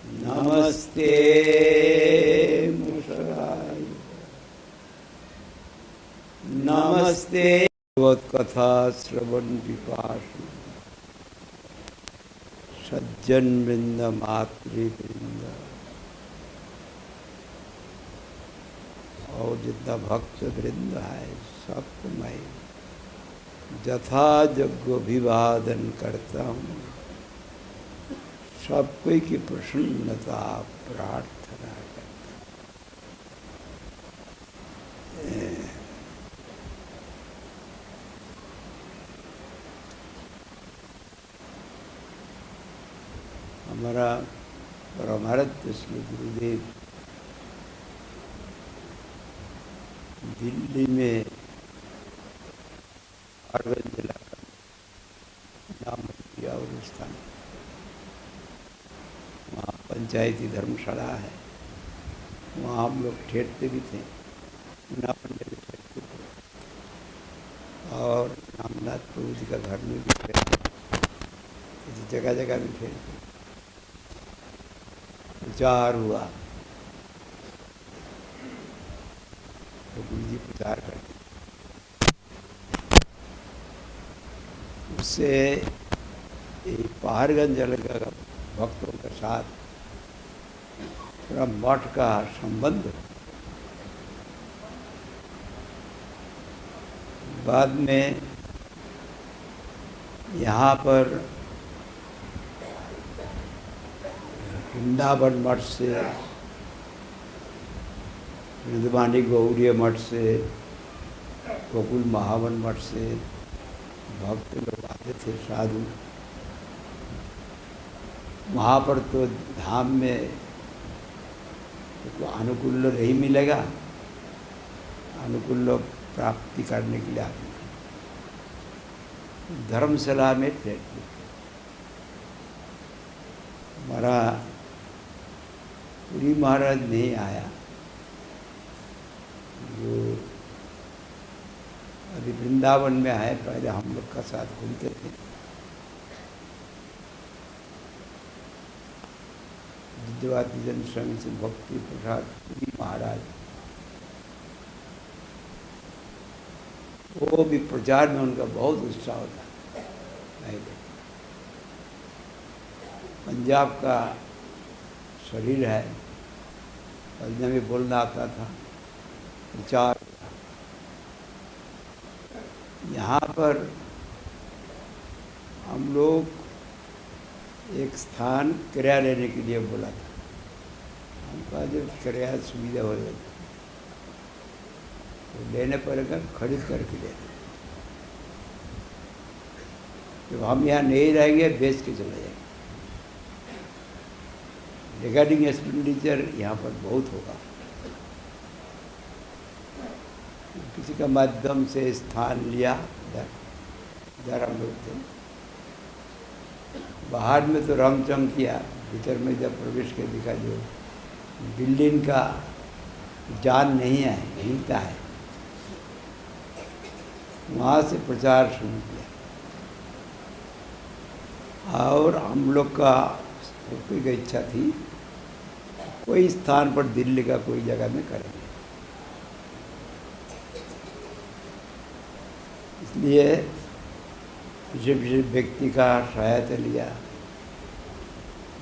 नमस्ते मुशराय नमस्ते भगवत कथा श्रवण विपासु सज्जन वृंद मातृवृंद और जितना भक्त वृंद है सबको मैं यथा यज्ञ अभिवादन करता हूँ। सबको की प्रसन्नता प्रार्थना करता हूँ। हमारा परमाराध्य श्री गुरुदेव दिल्ली में अरविंद जिला का नाम किया और स्थान वहाँ पंचायती धर्मशाला है। वहाँ हम लोग ठहरते भी थे, नापंडे भी ठहरते थे और रामनाथ प्रभु जी का घर में भी ठहरते, जगह जगह भी ठहरते। प्रचार हुआ तो गुरु जी प्रचार करते, उससे पहाड़गंज लगा भक्तों के साथ थोड़ा मठ का संबंध। बाद में यहाँ पर वृंदावन मठ से, वृंदवानी गौड़ीय मठ से, गोकुल महावन मठ से भक्त लोग आते थे, साधु। वहाँ पर तो धाम में तो अनुकूल नहीं मिलेगा, अनुकूल प्राप्ति करने के लिए आते थे। धर्मशाला में ठहरते थे। हमारा पुरी महाराज नहीं आया, जो अभी वृंदावन में आए, पहले हम लोग का साथ घूमते थे। विद्यार्थी जन संघ से भक्ति प्रसाद पुरी महाराज, वो भी प्रचार में उनका बहुत उत्साह होता है। पंजाब का शरीर है, पंजाबी बोलना आता था, प्रचार। यहाँ पर हम लोग एक स्थान किराया लेने के लिए बोला था। हमका जब किराया सुविधा हो जाती तो लेने पड़ेगा, खरीद करके लेना। जब हम यहाँ नहीं रहेंगे बेच के चले जाएंगे। रिगार्डिंग एक्सपेंडिचर यहाँ पर बहुत होगा। किसी का माध्यम से स्थान लिया, इधर हम लोग थे। बाहर में तो रमचम किया, भीतर में जब प्रवेश कर दिखा जो बिल्डिंग का जान नहीं है, हिलता है। वहाँ से प्रचार शुरू किया और हम लोग का कोई की इच्छा थी कोई स्थान पर दिल्ली का कोई जगह में करेंगे। इसलिए विशेष व्यक्ति का सहायता लिया,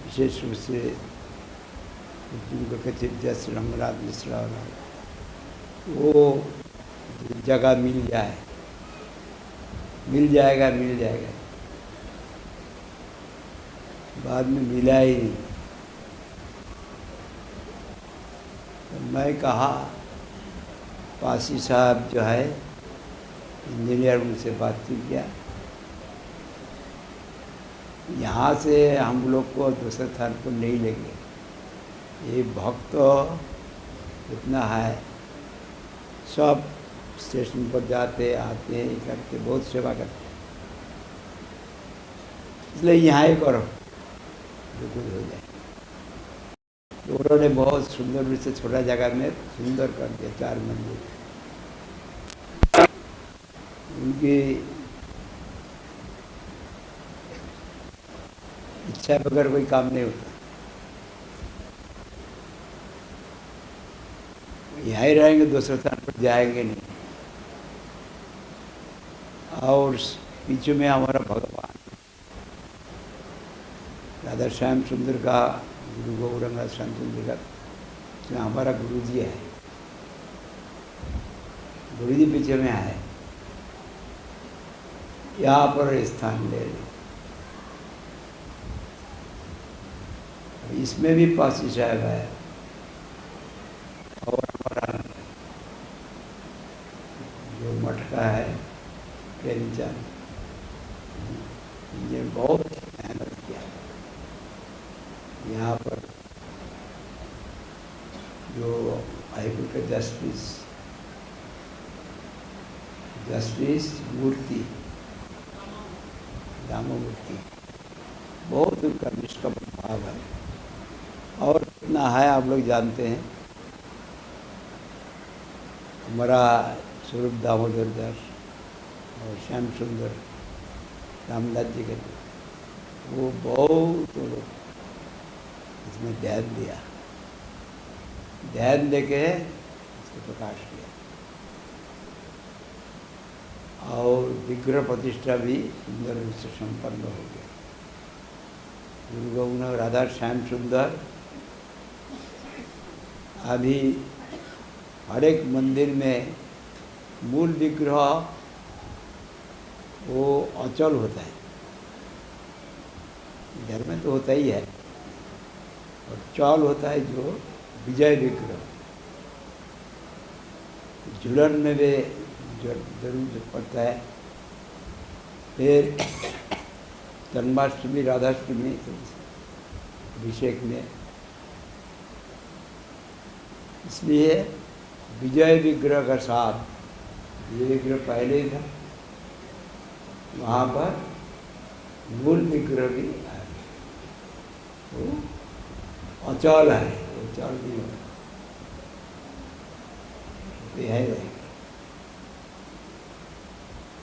विशेष रूप से जिनको जैसे रंगनाथ मिश्रा, वो जगह मिल जाए, मिल जाएगा। बाद में मिला ही नहीं। तो मैं कहा, पासी साहब जो है इंजीनियर, उनसे बातचीत किया, यहाँ से हम लोग को दूसरे स्थान को नहीं लेंगे। ये भक्त इतना है, सब स्टेशन पर जाते आते करते, बहुत सेवा करते, इसलिए यहाँ ही करो जो कुछ हो जाए। तो उन्होंने बहुत सुंदर रूप से छोटा जगह में सुंदर कर दिया, 4 मंजिल। उनकी इच्छा बगैर कोई काम नहीं होता। यहाँ ही रहेंगे, दूसरे स्थान पर जाएंगे नहीं। और पीछे में हमारा भगवान राधा श्याम सुंदर का गुरु गौरंग श्याम सुंदर का, इसमें हमारा गुरु जी है, गुरु जी पीछे में है, यहाँ पर स्थान ले लें। इसमें भी पासी साहब है और हमारा जो मटका है प्रेमचंद, ये बहुत मेहनत किया यहाँ पर। जो हाईकोर्ट के जस्टिस मूर्ति दामोमूर्ति, बहुत उनका निष्कम भाव है। और इतना है आप लोग जानते हैं, हमारा स्वरूप दामोदर दास और श्याम सुंदर रामदास जी के, वो बहुत इसमें ध्यान दिया, ध्यान देके इसको प्रकाश किया। और विग्रह प्रतिष्ठा भी सुंदर रूप से संपन्न हो गया। गुरु गौरंग राधा श्याम सुंदर अभी हर एक मंदिर में मूल विग्रह वो अचल होता है, घर में तो होता ही है, और चौल होता है जो विजय विग्रह, झूलन में भी जरूर पड़ता है। फिर जन्माष्टमी राधाष्टमी अभिषेक में, इसलिए विजय विग्रह का साथ, विजय विग्रह पहले ही था, वहाँ पर मूल विग्रह भी है, वो अचल है, वो चल नहीं होगा, तो है रहेगा।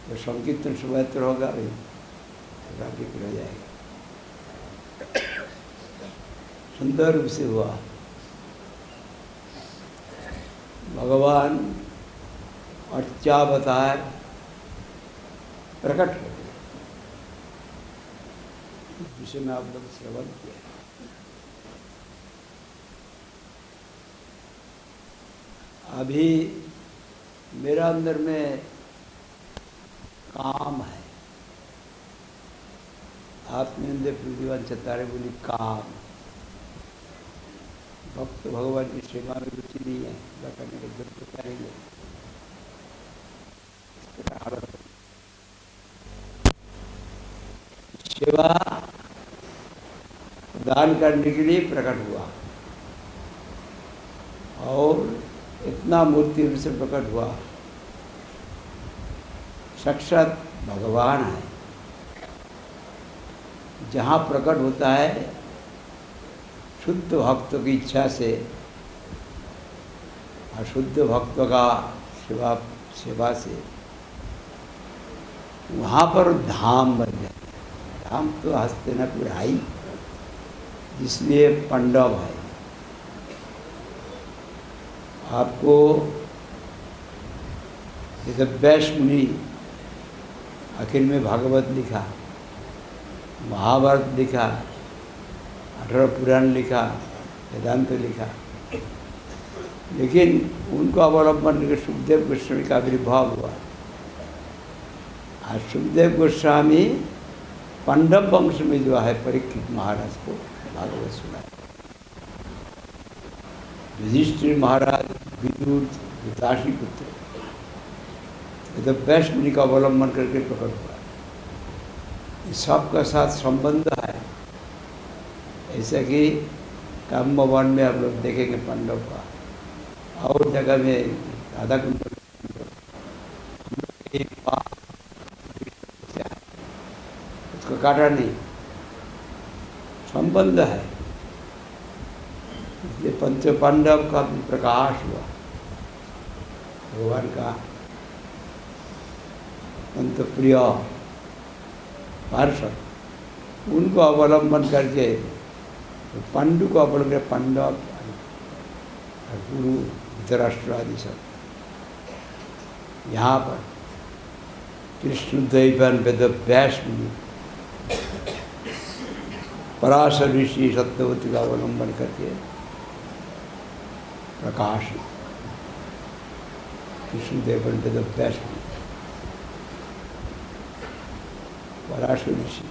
तो संकीर्तन सुबह होगा भाई, विग्रह हो जाएगा, सुंदर रूप से हुआ। भगवान अर्चावतार प्रकट हो गए, इस विषय में आप लोग श्रवण किया। अभी मेरा अंदर में काम है, आत्मेंद्र पृथ्वीवान चतारे बोली काम, भक्त भगवान की सेवा में रुचि नहीं है, करने के जब तो करेंगे। सेवा दान करने के लिए प्रकट हुआ, और इतना मूर्ति रूप से प्रकट हुआ, साक्षात भगवान है। जहाँ प्रकट होता है शुद्ध भक्त की इच्छा से, अशुद्ध भक्त का सेवा से, वहाँ पर धाम बन जाता है। धाम तो हस्तिनापुर है ही, इसलिए पांडव है। आपको जैसे वैश्य मुनि आखिर में भागवत लिखा, महाभारत लिखा, 18 पुराण लिखा, वेदांत लिखा, लेकिन उनको अवलंबन करके सुखदेव गोस्वामी का आविर्भाव हुआ। आज सुखदेव गोस्वामी पांडव वंश में जो है परीक्षित महाराज को भागवत सुनाया। युधिष्ठिर महाराज विदुर धृतराष्ट्र पुत्र, तो वैश्य मुनि का अवलंबन करके प्रकट हुआ। इस सबका साथ संबंध है, ऐसा कि काम भवन में आप लोग देखेंगे पांडव का, और जगह में राधा कुंड उसको काटा नहीं, संबंध है। इसलिए पंच पांडव का भी प्रकाश हुआ, भगवान का पंत प्रिय पार्षद, उनको अवलंबन करके पांडु को अवलंबन, पांडव गुरु धृतराष्ट्र आदि सब यहाँ पर कृष्णद्वैपायन वेद व्यास मुनि पराशर ऋषि सत्यवती का अवलंबन करके प्रकाश कृष्णद्वैपायन वेद व्यास मुनि पराशर ऋषि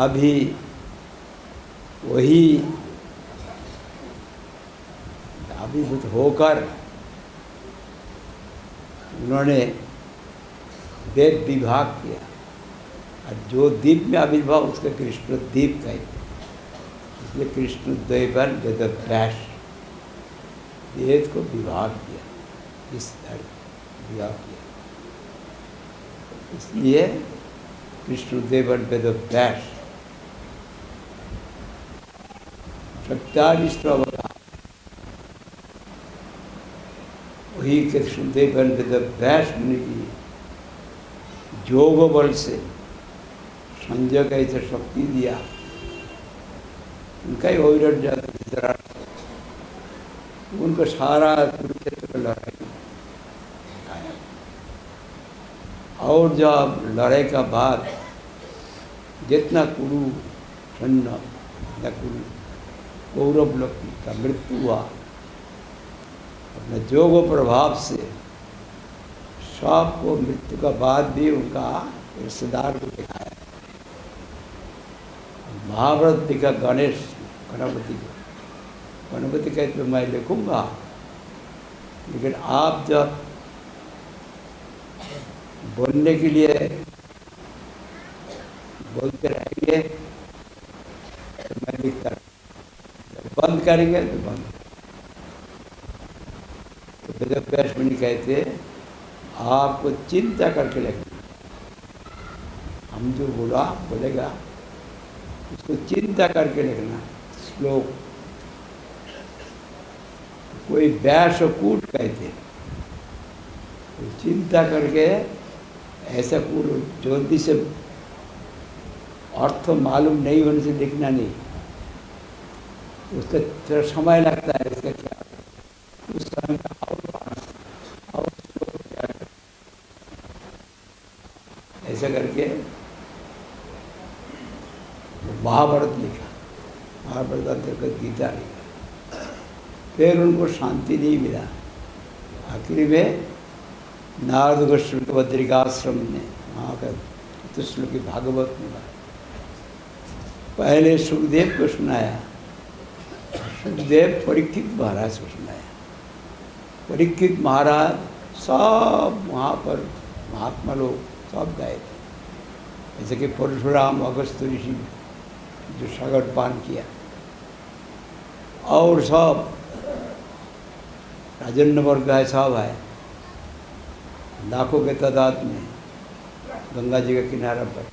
अभी वही आविर्भूत होकर उन्होंने वेद विभाग किया और जो द्वीप में आविर्भाव उसके कृष्ण द्वीप कहते, इसलिए कृष्ण द्वैपायन वेद व्यास वेद को विभाग किया, इस विभाग किया, इसलिए कृष्ण द्वैपायन वेद व्यास 47 अवतार वही कृष्णद्वैपायन वेद व्यास मुनि की योग बल से संजय का ऐसे शक्ति दिया, उनका ही वैराट जाता धृतराष्ट्र, उनको सारा कुरुक्षेत्र का लड़ाई आया। और जब लड़ाई का बाद जितना कुरु सैन्य या कुरु कौरव लोग का मृत्यु हुआ, अपने जोग प्रभाव से सबको मृत्यु का बाद भी उनका रिश्तेदार को दिखाया। महाभारत दिखा गणेश गणपति को, गणपति कहते तो मैं लिखूंगा, लेकिन आप जब बोलने के लिए बोलते रहेंगे तो मैं लिखता रहूँगा, जब बंद करेंगे तो बंद। तो वेद व्यास मुनि कहते आपको चिंता करके लिखना, हम जो बोलेगा उसको चिंता करके लिखना। श्लोक कोई व्यासकूट कहते, तो चिंता करके ऐसा कूट जल्दी से अर्थ मालूम नहीं होने से लिखना नहीं, उसका थोड़ा समय लगता है। इसका क्या उस समय का और श्लोक क्या ऐसा करके महाभारत लिखा, महाभारत अंतर्गत गीता लिखा। फिर उनको शांति नहीं मिला, आखिरी में नारद गोस्वामी के बद्रिकाश्रम ने वहाँ का तो श्लोकी भागवत में पहले सुखदेव को सुनाया, सुखदेव परीक्षित महाराज को सुनाया। परीक्षित महाराज सब वहाँ पर महात्मा लोग सब गए थे, जैसे कि परशुराम अगस्त ऋषि जो सागर पान किया, और सब राजन्य वर्ग है, सब है लाखों के तादाद में गंगा जी के किनारे पर,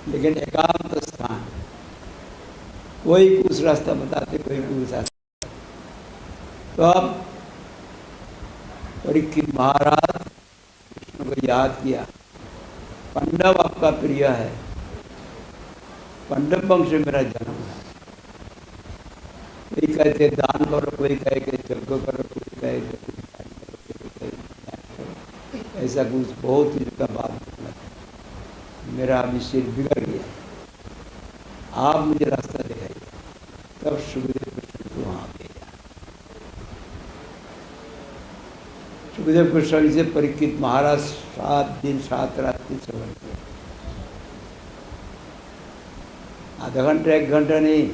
लेकिन एकांत स्थान, कोई कुछ रास्ता बताते, कोई कुछ रास्ता। तो अब परीक्षित महाराज कृष्ण को याद किया, पांडव आपका प्रिय है, पांडव वंश से मेरा जन्म है। कोई कहते दान करो, कोई कहे कि यज्ञ करो, कोई कहे ऐसा कुछ बहुत ही का बात निकला। मेरा अभी सिर बिगड़ गया, आप मुझे रास्ता दिखाइए। तब सुखदेव कृष्ण को वहाँ भेजा। सुखदेव कृष्ण से परीक्षित महाराज 7 दिन 7 रात्रि श्रवण किया, आधा घंटा 1 घंटा नहीं,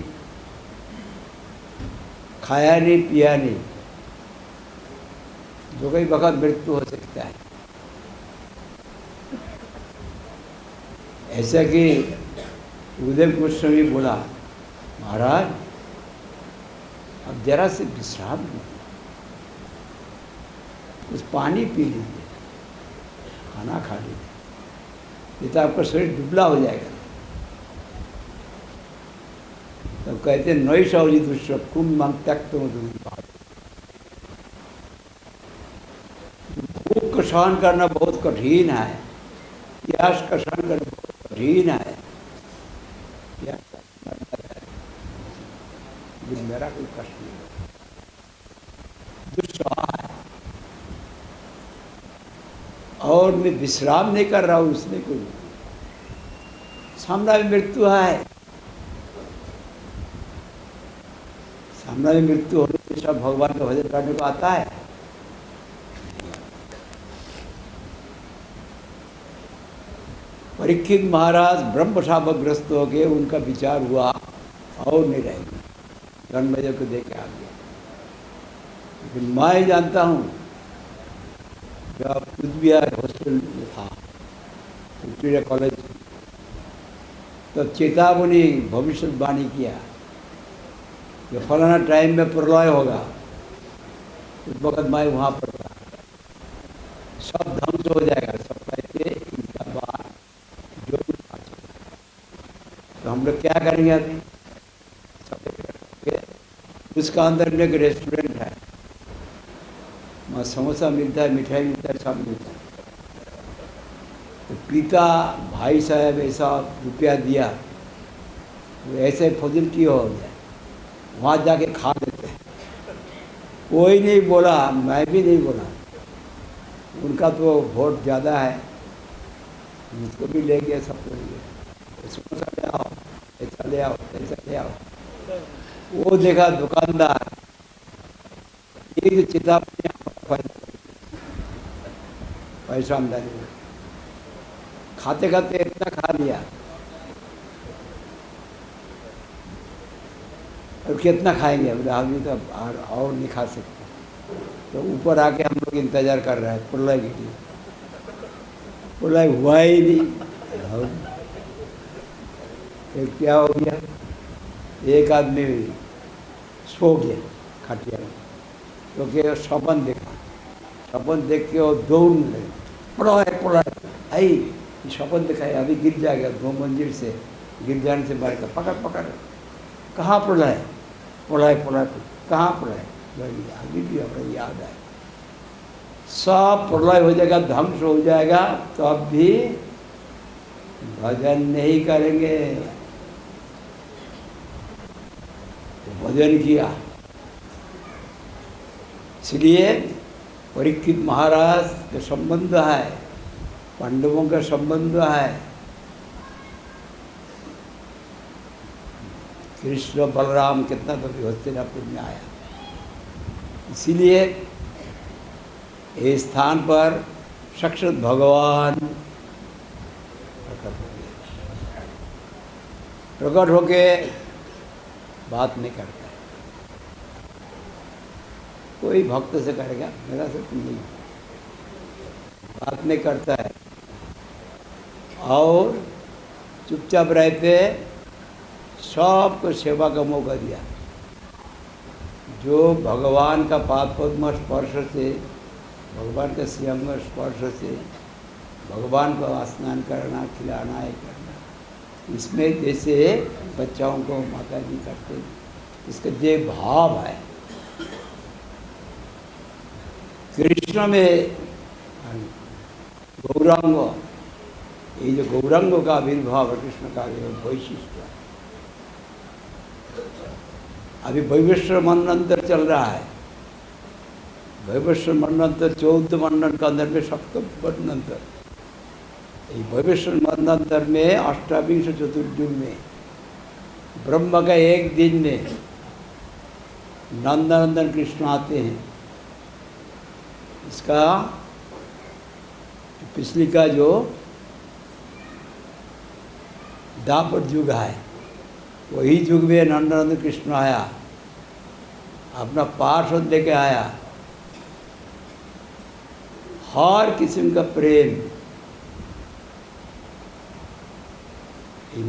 खाया नहीं पिया नहीं, जो कई वक्त मृत्यु हो सकता है। ऐसा कि उदय गोस्वामी बोला, महाराज अब जरा से विश्राम लीजिए, कुछ पानी पी लीजिए, खाना खा लीजिए, नहीं तो आपका शरीर दुबला हो जाएगा। तब तो कहते नई सौजी दुष्ट कुम मांग तक तो भूख को सहन करना बहुत कठिन है, प्यास का सहन करना बहुत कठिन है। मेरा कोई कष्ट नहीं, दुस्सह है और मैं विश्राम नहीं कर रहा हूँ, उसमें कोई सामने में मृत्यु है। सामने में मृत्यु होने से सब भगवान का भजन करने को आता है। परीक्षित महाराज ब्रह्म शापग्रस्त हो गए, उनका विचार हुआ और नहीं रहेंगे, जन्मेजय को दे के आ गया। लेकिन मैं जानता हूँ जब कुचबिहार हॉस्टल में था, विक्टोरिया कॉलेज, तो चेतावनी भविष्यवाणी किया कि फलाना टाइम में प्रलय होगा। उस वक्त मैं वहाँ पर था, सब ध्वंस हो जाएगा, सब कहते इनका बात जो कुछ। तो हम लोग क्या करेंगे अभी? उसका अंदर में एक रेस्टोरेंट है, वहाँ समोसा मिलता है, मिठाई मिलता है, सब मिलता है। तो पिता भाई साहब ऐसा रुपया दिया, वो ऐसे फजिलती हो जाए, वहाँ जाके खा लेते हैं। कोई नहीं बोला, मैं भी नहीं बोला, उनका तो वोट ज़्यादा है, मुझको भी ले गया, सबको ले गया। समोसा ले आओ, ऐसा ले आओ, ऐसा ले आओ। वो देखा दुकानदार एक चेतावनी पैसा आमदनी में, खाते खाते इतना खा लिया, और कितना खाएंगे? बोले आदमी तो और नहीं खा सकते। तो ऊपर आके हम लोग इंतजार कर रहे हैं प्रलय के लिए, प्रलय हुआ ही नहीं। फिर क्या हो गया? एक आदमी सो गया खटिया में, क्योंकि तो सपन देखा, सपन देख के वो दौड़ने लगे, प्रलय आई, सपन देखा है अभी गिर जाएगा, 2 मंजिल से गिर जाने से मार कर पकड़ पकड़, कहाँ प्रलय? प्रलय प्रलय कहाँ प्रलय? अभी भी हमें याद है, सब प्रलय हो जाएगा, ध्वंस हो जाएगा, तब भी भजन नहीं करेंगे। भजन किया, इसलिए परीक्षित महाराज का संबंध है, पांडवों का संबंध है। कृष्ण बलराम कितना तो हस्तिनापुर में आया, इसीलिए इस स्थान पर साक्षात भगवान प्रकट होके बात नहीं करता है। कोई भक्त से करेगा, मेरा से नहीं, बात नहीं करता है और चुपचाप रहते, सबको सेवा का मौका दिया। जो भगवान का पाद पद्म स्पर्श से, भगवान का श्रीअंग स्पर्श से भगवान को स्नान करना, खिलाना, ये करना, इसमें जैसे बच्चाओं को माता जी करते, इसका जो भाव है कृष्ण में, गौरांग, ये जो गौरांगों का आविर्भाव है कृष्ण का वैशिष्ट है। अभी वैवस्वत मनंतर चल रहा है, वैवस्वत मनंतर 14 मनन का अंदर में सप्तम मनंतर, वैवस्वत मनंतर में अष्टाविंश चतुर्युग में ब्रह्म का एक दिन में नंदनंदन कृष्ण आते हैं। इसका पिछली का जो द्वापर युग है, वही युग में नंदनंदन कृष्ण आया, अपना पार्षद लेके आया, हर किस्म का प्रेम,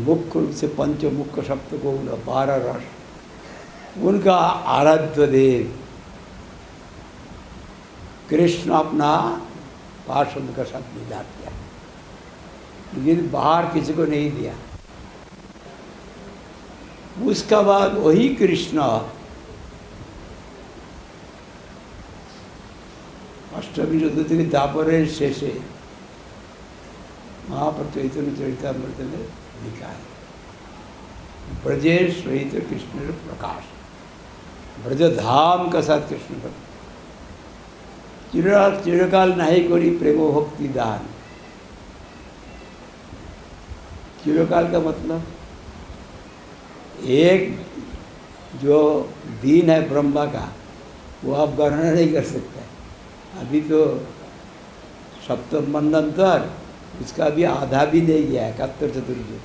मुख्य रूप से पंचमुख सप्त को 12 रस, उनका आराध्य देव कृष्ण अपना पार्षद का साथ मिला दिया, लेकिन बाहर किसी को नहीं दिया। उसका बाद वही कृष्ण अष्टमी चतुर्थी के दापर शेषे वहाँ पर चैतन्य चरितामृत में लिखा है, ब्रजेश रहित कृष्ण प्रकाश, ब्रजधाम का साथ कृष्ण का चिरकाल नहीं करी प्रेम भक्ति दान। चिरकाल का मतलब एक जो दिन है ब्रह्मा का, वो आप वर्णन नहीं कर सकते। अभी तो सप्तम मंडंतर, उसका भी आधा भी नहीं गया है, 71 चतुर्युग।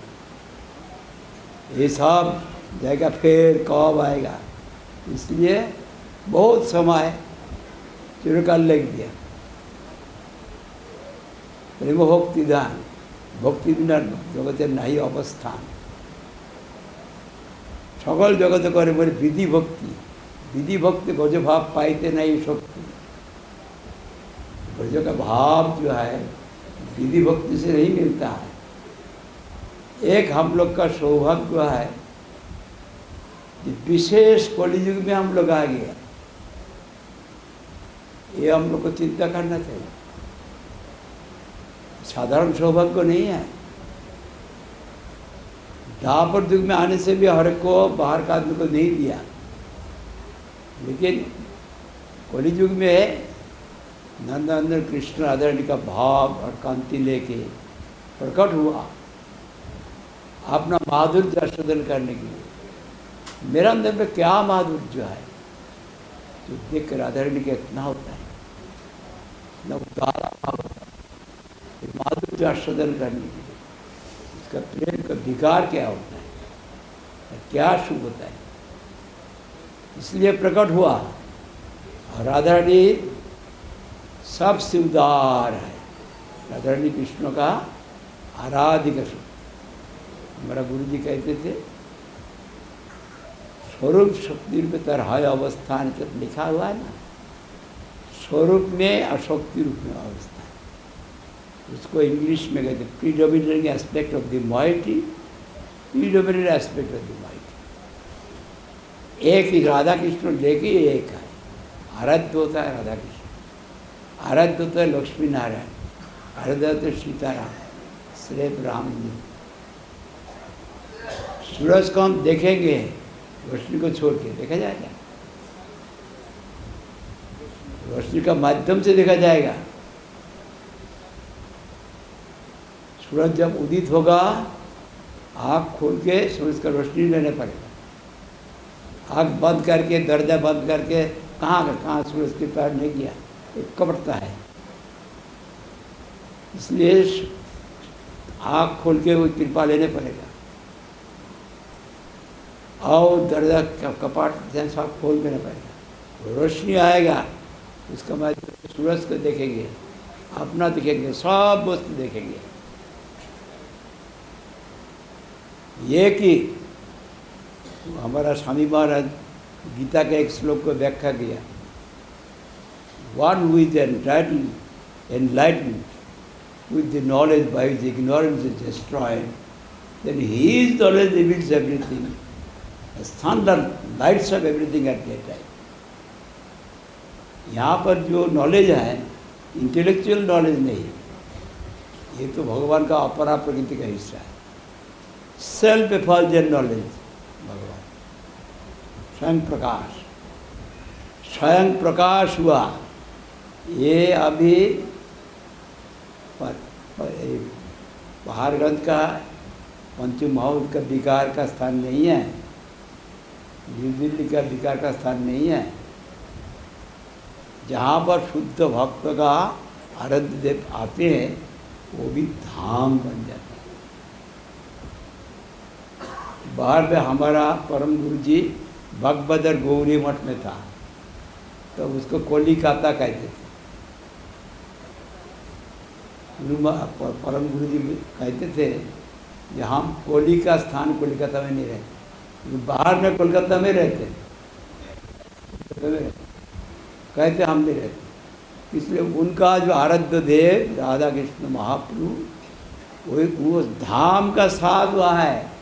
ये सब जाएगा फिर कब आएगा, इसलिए बहुत समय चिरकाल लग गया। प्रेम भक्ति दान, भक्ति बिना जगतेर नहीं अवस्थान। सकल जगत करे बोले विधि भक्ति, विधि भक्ति गज भाव पाइते नहीं शक्ति। गज का भाव जो है विधि भक्ति से नहीं मिलता है। एक हम लोग का सौभाग्य है कि विशेष कलियुग में हम लोग आ गए, ये हम लोग को चिंता करना चाहिए। साधारण सौभाग्य नहीं है। द्वापर युग में आने से भी हर को बाहर का आदमी को नहीं दिया, लेकिन कलियुग में नंदनंदन कृष्ण राधा रानी का भाव और कांति लेके प्रकट हुआ अपना माधुर्य आस्वादन करने के लिए। मेरा अंदर में क्या माधुर्य है जो देख कर राधा रानी का इतना होता है, इतना उदार भाव होता है माधुर्य आस्वादन करने के लिए। उसका प्रेम का विकार क्या होता है, क्या शुभ होता है, इसलिए प्रकट हुआ। और राधा रानी सबसे उदार है। राधा रानी कृष्ण का आराध्य का स्वरूप। हमारा गुरु जी कहते थे स्वरूप शक्ति में तरह अवस्थान, जब लिखा हुआ है ना, स्वरूप में और शक्ति रूप में अवस्थान। उसको इंग्लिश में कहते predominating aspect of the mighty, predominant aspect of the mighty. एक ही राधा कृष्ण लेके एक है। आराध्य होता है राधा कृष्ण, आराध्य होता है लक्ष्मी नारायण, आराध्य होता है सीताराम, श्री राम जी। सूरज को हम देखेंगे, रोशनी को छोड़ के देखा जाएगा, रोशनी का माध्यम से देखा जाएगा। सूरज जब उदित होगा, आँख खोल के सूरज का रोशनी लेने पड़ेगा। आँख बंद करके, दरवाजा बंद करके कहाँ सूरज के पैर नहीं गया, एक कपड़ता है। इसलिए आँख खोल के वो कृपा लेने पड़ेगा। और दरवाजा कपाट सब खोल देना पड़ेगा। रोशनी आएगा, उसका मतलब सूरज को देखेंगे, अपना देखेंगे, सब वस्तु देखेंगे। ये कि हमारा स्वामी महाराज गीता के एक श्लोक को व्याख्या किया, one who is enlightened with the knowledge by which ignorance is destroyed, then his knowledge reveals everything. The thunder lights up everything at that time. यहाँ पर जो नॉलेज है इंटेलेक्चुअल नॉलेज नहीं, ये तो भगवान का अपरा प्रकृति का हिस्सा है। सेल्फ एफल्जेंट नॉलेज भगवान स्वयं प्रकाश हुआ। ये अभी बाहर ग्रंथ का पंचम महाभूत का विकार का स्थान नहीं है, न्यू दिल्ली का विकार का स्थान नहीं है। जहाँ पर शुद्ध भक्त का आराध्य देव आते हैं, वो भी धाम बन जाता है। बाहर में हमारा परम गुरु जी भगवदर गौरी मठ में था, तो उसको कोलिकाता कहते थे। परम गुरु जी कहते थे कि हम कोली का स्थान कोलकाता में नहीं रहते, बाहर में कोलकाता में रहते, कहते हम नहीं रहते। इसलिए उनका जो आराध्य देव राधा कृष्ण महाप्रभु वो धाम का साथ हुआ है,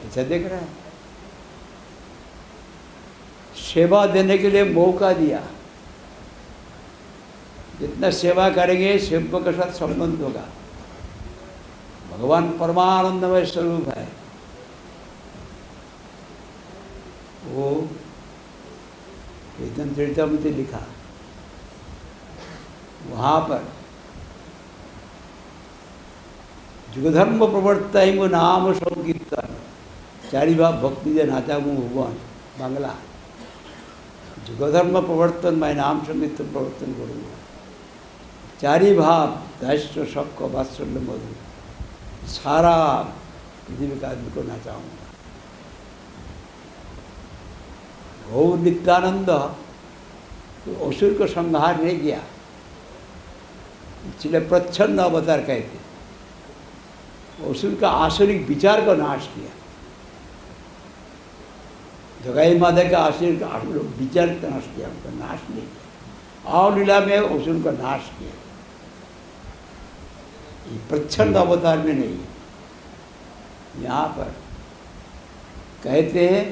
ऐसा देख रहा है। सेवा देने के लिए मौका दिया, जितना सेवा करेंगे सेवकों के साथ संबंध होगा। भगवान परमानंदमय स्वरूप है। वो चैतन्य चरितामृत लिखा, वहाँ पर जुगधर्म प्रवर्तन नाम संकीर्तन चारी भाव भक्ति दे नाचा भगवान बांग्ला जुगधर्म प्रवर्तन मैं नाम संकीर्तन प्रवर्तन करूँगा चारी भाव दैश्य शक्य वात्सल्य मधु सारा पृथ्वी का आदमी को नाचाऊंगा। गौर नित्यानंद तो असुर को संहार नहीं किया, इसलिए प्रच्छन्न अवतार कहते, असुर का आसुरिक विचार को नाश किया। जगाई माता का आसुर का विचार का नाश किया, उनका नाश नहीं किया। और लीला में असुर का नाश किया। ये प्रच्छन्न अवतार में नहीं है। यहाँ पर कहते हैं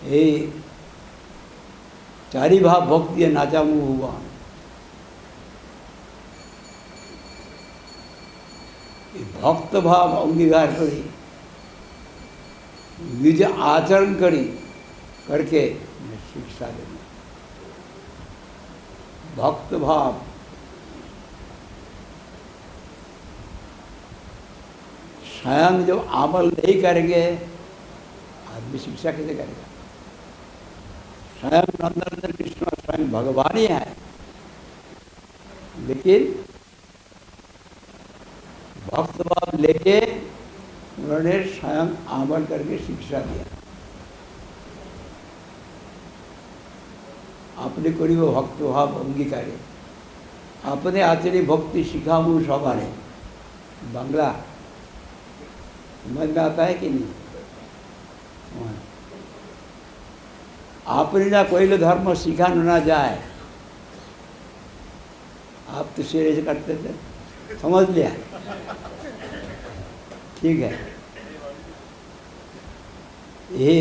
ये चारी भाव भक्ति नाचा मुँह हुआ, भक्त भाव अंगीकार करी निज आचरण करी करके शिक्षा देना। भक्त भाव स्वयं जब अमल नहीं करेंगे आदमी शिक्षा कैसे करेगा। स्वयं नंदन कृष्ण स्वयं भगवान ही है, लेकिन भक्त भाव लेके उन्होंने स्वयं अमल करके शिक्षा दिया। अपने करी वो भक्त भाव अंगीकारे अपने आचरे भक्ति शिखाऊ सवारे। बांग्ला समझ में आता है कि नहीं। आपने ना कोई धर्म सिखाना ना जाए, आप तो शेर से करते थे, समझ लिया, ठीक है। ये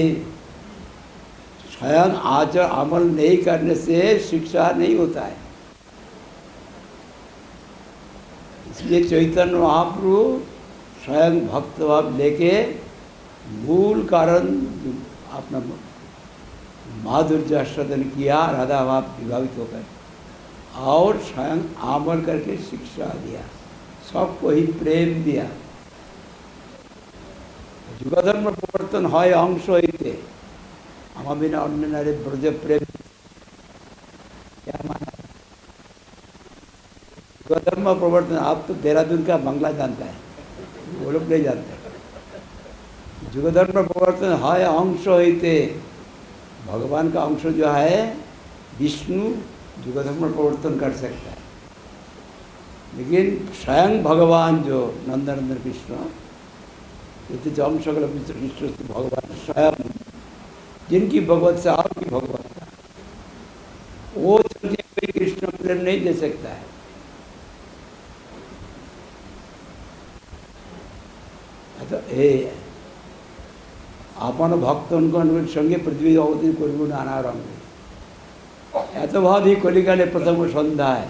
स्वयं आचरण अमल नहीं करने से शिक्षा नहीं होता है। इसलिए चैतन्य महाप्रभु स्वयं भक्त भाव लेके मूल कारण अपना माधुर्य सदन किया, राधा भाव विभावित होकर और स्वयं अमल करके शिक्षा दिया, सबको ही प्रेम दिया। जुगधर्म प्रवर्तन है अंश होते हम बिना अन्य नारे ब्रज प्रेम क्या माना। जुगधर्म प्रवर्तन आप तो देहरादून का बांग्ला जानता है, वो लोग नहीं जानते। जुगधर्म प्रवर्तन है अंश होते, भगवान का अंश जो है विष्णु जुगधर्म प्रवर्तन कर सकता है, लेकिन स्वयं भगवान जो नंदनंदन कृष्ण जो अंश कृष्ण भगवान स्वयं जिनकी भगवत से आपकी भगवत वो कोई कृष्ण प्रेम नहीं दे सकता है। तो आपन भक्त संगे पृथ्वी अवतीर्ण करब नाना रंगे एत भावी कलिकाले प्रथम सन्ध्याय